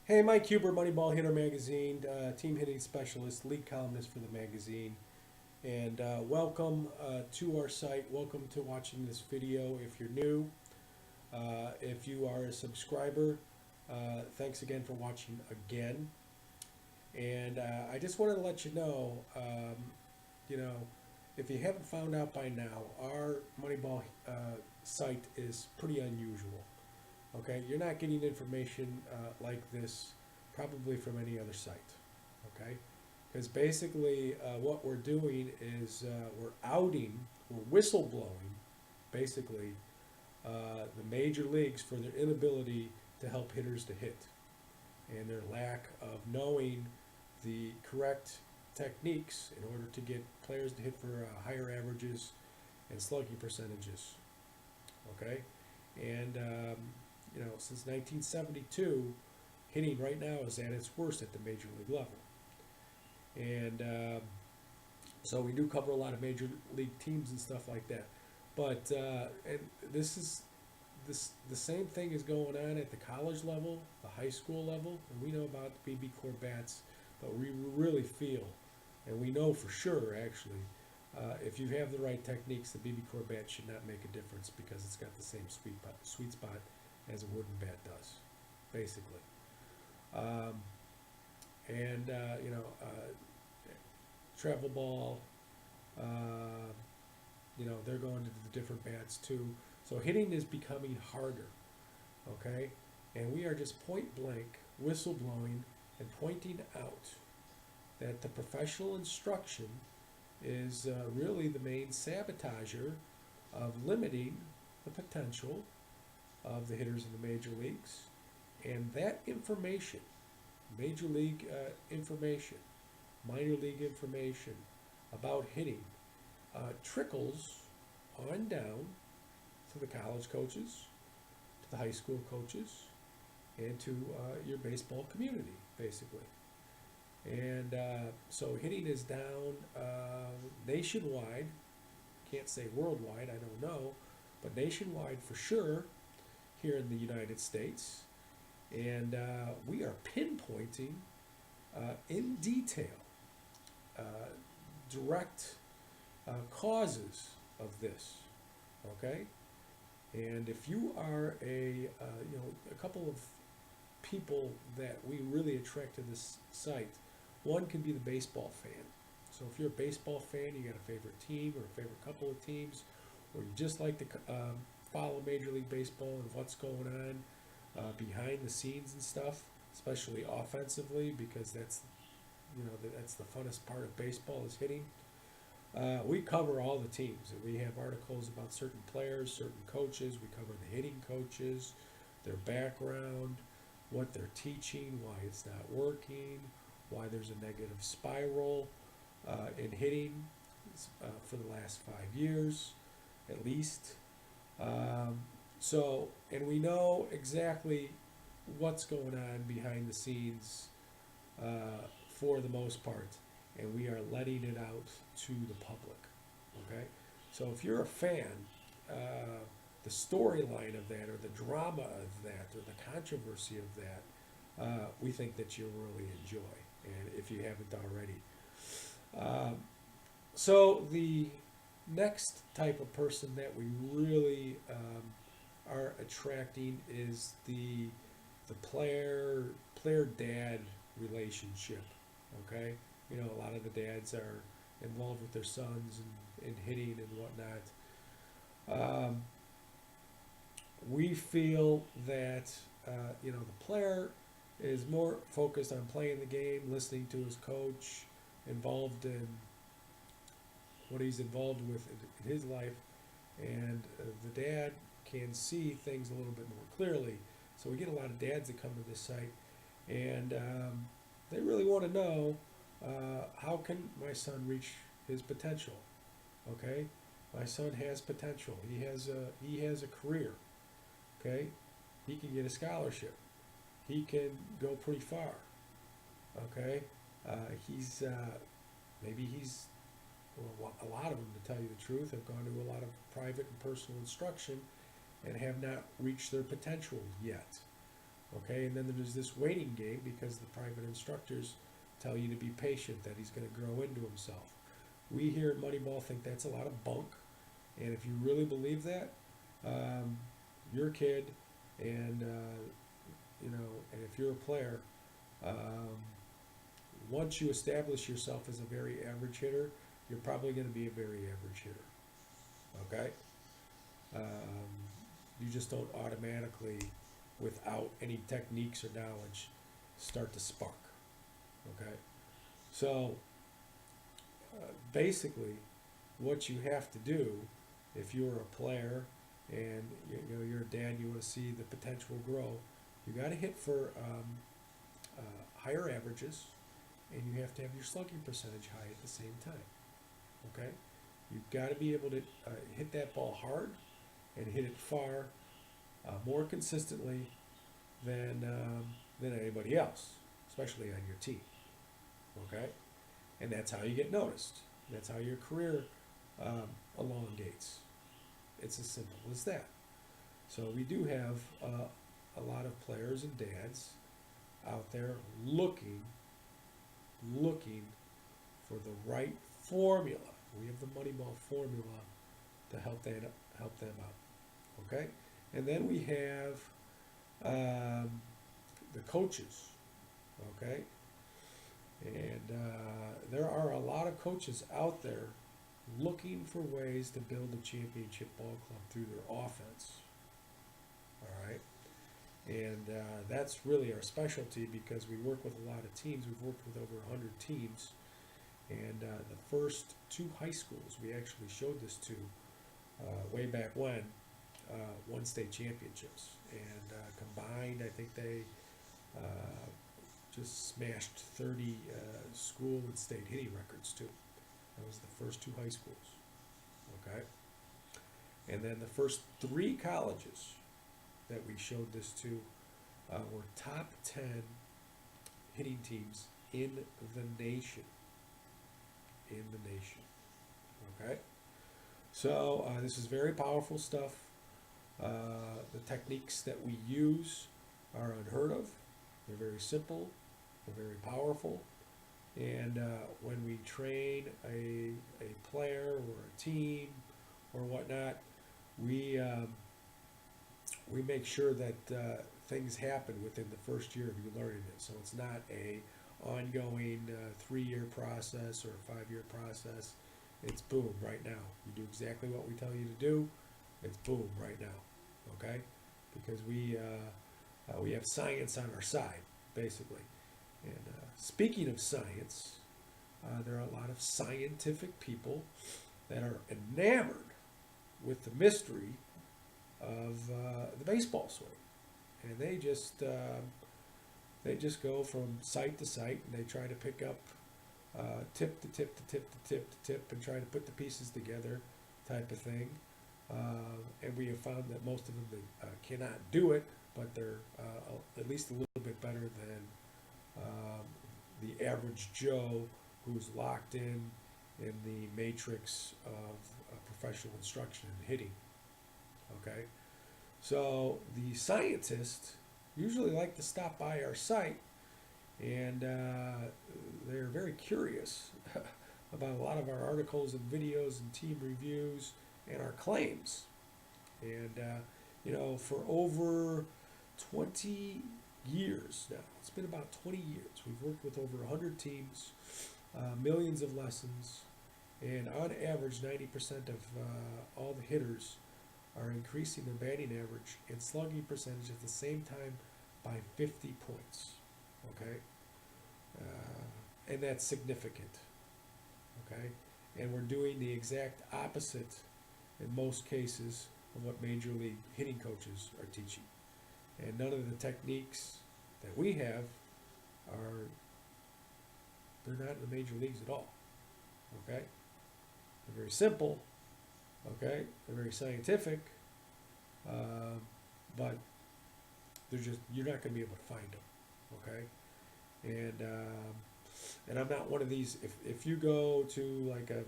Hey, Mike Huber, Moneyball Hitter Magazine, team hitting specialist, lead columnist for the magazine. And welcome to our site. Welcome to watching this video if you're new. If you are a subscriber, thanks again for watching again. And I just wanted to let you know, you know, if you haven't found out by now, our Moneyball site is pretty unusual. Okay, you're not getting information like this probably from any other site. Okay, because basically what we're doing is we're whistleblowing, basically the major leagues for their inability to help hitters to hit and their lack of knowing the correct techniques in order to get players to hit for higher averages and slugging percentages. Okay, and since 1972, hitting right now is at its worst at the major league level. And so we do cover a lot of major league teams and stuff like that. But and the same thing is going on at the college level, the high school level, and we know about the BB core bats, but we really feel, and we know for sure actually, if you have the right techniques, the BB core bat should not make a difference because it's got the same sweet spot as a wooden bat does, basically. Um, and travel ball, uh, they're going to the different bats too. So hitting is becoming harder, okay? And we are just point blank whistleblowing and pointing out that the professional instruction is really the main sabotager of limiting the potential of the hitters in the major leagues. And that information, major league information, minor league information about hitting trickles on down to the college coaches, to the high school coaches, and to your baseball community, basically. And so hitting is down nationwide. Can't say worldwide, I don't know, but nationwide for sure here in the United States. And we are pinpointing in detail direct causes of this. Okay, and if you are a couple of people that we really attract to this site, one can be the baseball fan. So if you're a baseball fan, you got a favorite team or a favorite couple of teams, or you just like to follow Major League Baseball and what's going on behind the scenes and stuff, especially offensively, because that's the funnest part of baseball is hitting. We cover all the teams. We have articles about certain players, certain coaches. We cover the hitting coaches, their background, what they're teaching, why it's not working, why there's a negative spiral in hitting for the last 5 years, at least. And we know exactly what's going on behind the scenes for the most part, and we are letting it out to the public. Okay, so if you're a fan, the storyline of that, or the drama of that, or the controversy of that, we think that you'll really enjoy, and if you haven't already. So the next type of person that we really are attracting is the player dad relationship. Okay, a lot of the dads are involved with their sons and hitting and whatnot. We feel that the player is more focused on playing the game, listening to his coach, involved in what he's involved with in his life, and the dad can see things a little bit more clearly. So we get a lot of dads that come to this site, and they really want to know how can my son reach his potential. Okay, my son has potential. He has a career. Okay, he can get a scholarship. He can go pretty far. Okay, well, a lot of them, to tell you the truth, have gone to a lot of private and personal instruction and have not reached their potential yet. Okay, and then there's this waiting game because the private instructors tell you to be patient, that he's going to grow into himself. We here at Moneyball think that's a lot of bunk, and if you really believe that, your kid, and and if you're a player, um, once you establish yourself as a very average hitter, you're probably going to be a very average hitter. Okay, you just don't automatically, without any techniques or knowledge, start to spark. Okay, so basically, what you have to do, if you're a player and you're a dad, you want to see the potential grow, you got to hit for higher averages, and you have to have your slugging percentage high at the same time. Okay, you've got to be able to hit that ball hard and hit it far, more consistently than anybody else, especially on your team. Okay, and that's how you get noticed. That's how your career elongates. It's as simple as that. So we do have a lot of players and dads out there looking for the right formula. We have the Moneyball formula to help them out. Okay, and then we have the coaches. Okay, and there are a lot of coaches out there looking for ways to build a championship ball club through their offense. All right, and that's really our specialty because we work with a lot of teams. We've worked with over 100 teams, and the first 2 high schools we actually showed this to way back when won state championships, and combined I think they just smashed 30 school and state hitting records too. That was the first 2 high schools. Okay, and then the first 3 colleges that we showed this to were top 10 hitting teams in the nation. In the nation. Okay, so this is very powerful stuff. The techniques that we use are unheard of. They're very simple. They're very powerful. And when we train a player or a team or whatnot, we make sure that things happen within the first year of you learning it. So it's not a ongoing 3-year process or a 5-year process. It's boom right now. You do exactly what we tell you to do. It's boom right now. Okay, because we have science on our side basically. And speaking of science, there are a lot of scientific people that are enamored with the mystery of the baseball swing, and they just go from site to site, and they try to pick up tip to tip to tip to tip to tip, and try to put the pieces together, type of thing. And we have found that most of them cannot do it, but they're at least a little bit better than the average Joe who's locked in the matrix of professional instruction and hitting. Okay, so the scientists usually like to stop by our site, and they're very curious about a lot of our articles and videos and team reviews and our claims. And for over 20 years now, it's been about 20 years, we've worked with over 100 teams, millions of lessons, and on average 90% of all the hitters are increasing their batting average and slugging percentage at the same time by 50 points. Okay, and that's significant. Okay, and we're doing the exact opposite in most cases of what major league hitting coaches are teaching. And none of the techniques that we have they're not in the major leagues at all. Okay, they're very simple. Okay, they're very scientific, but you're not going to be able to find them. Okay, and I'm not one of these. If you go to like a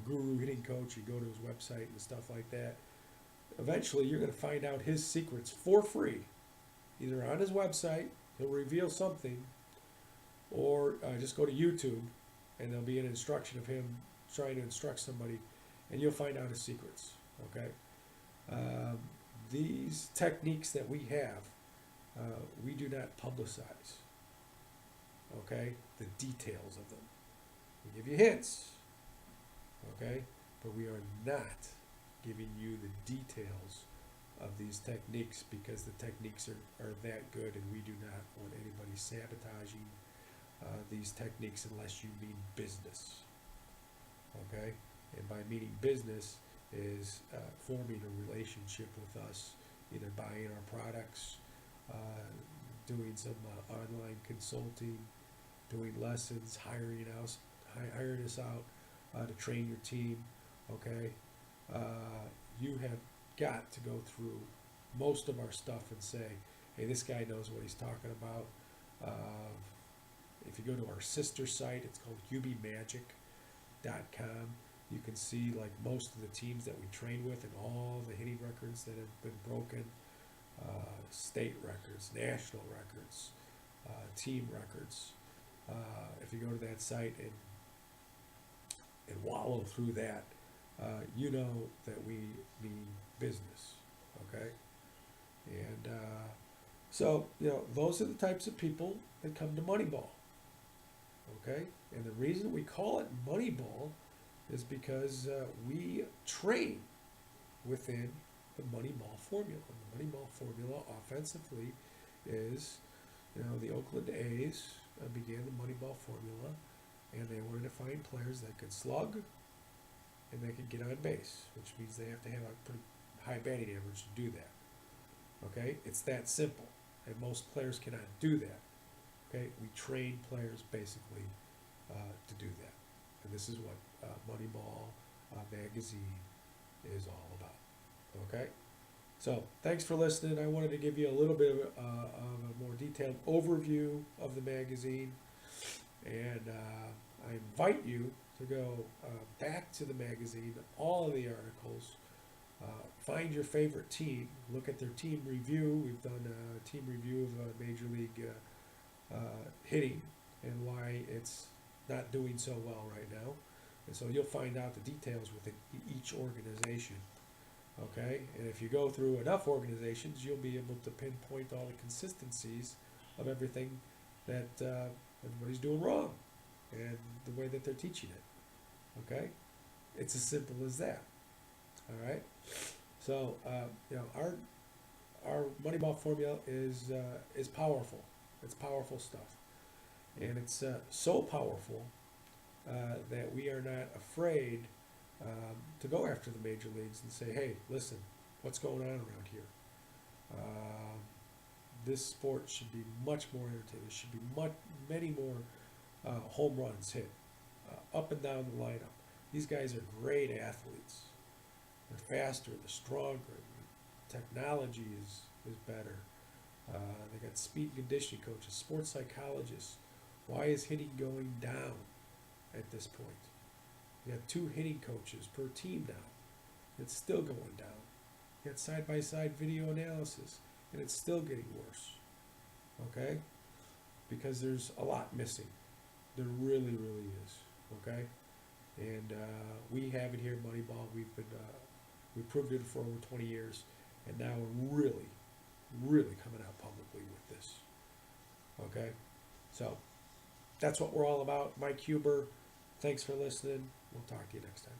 guru hitting coach, you go to his website and stuff like that, eventually you're going to find out his secrets for free either on his website, he'll reveal something, or just go to YouTube and there'll be an instruction of him trying to instruct somebody, and you'll find out his secrets. Okay, these techniques that we have, we do not publicize. Okay, the details of them. We give you hints. Okay, but we are not giving you the details of these techniques, because the techniques are that good, and we do not want anybody sabotaging these techniques unless you mean business. Okay, and by meaning business is forming a relationship with us, either buying our products, doing some online consulting, doing lessons, hiring us out to train your team. Okay, you have got to go through most of our stuff and say, hey, this guy knows what he's talking about. If you go to our sister site, it's called ubmagic.com. You can see like most of the teams that we train with and all the hitting records that have been broken, state records, national records, team records. If you go to that site and wallow through that, you know that we mean business. Okay, and so those are the types of people that come to Moneyball. Okay, and the reason we call it Moneyball is because we train within the Moneyball formula. And the Moneyball formula offensively is, the Oakland A's began the Moneyball formula, and they wanted to find players that could slug and they could get on base, which means they have to have a pretty high batting average to do that. Okay, it's that simple, and most players cannot do that. Okay, we train players basically to do that, and this is what Moneyball magazine is all about. Okay, so thanks for listening. I wanted to give you a little bit of a more detailed overview of the magazine, and I invite you to go back to the magazine, all of the articles, find your favorite team, look at their team review. We've done a team review of Major League hitting and why it's not doing so well right now. And so you'll find out the details within each organization. Okay, and if you go through enough organizations, you'll be able to pinpoint all the consistencies of everything that everybody's doing wrong and the way that they're teaching it. Okay, it's as simple as that. All right, so our Moneyball formula is powerful. It's powerful stuff, and it's so powerful that we are not afraid to go after the major leagues and say, hey, listen, what's going on around here? This sport should be much more entertaining. There should be many more home runs hit up and down the lineup. These guys are great athletes. They're faster, they're stronger. Technology is better. They got speed and conditioning coaches, sports psychologists. Why is hitting going down at this point? You got 2 hitting coaches per team now. It's still going down. You got side-by-side video analysis, and it's still getting worse. Okay? Because there's a lot missing. There really, really is. Okay? And we have it here at Moneyball. We proved it for over 20 years, and now we're really, really coming out publicly with this. Okay? So that's what we're all about. Mike Huber, thanks for listening. We'll talk to you next time.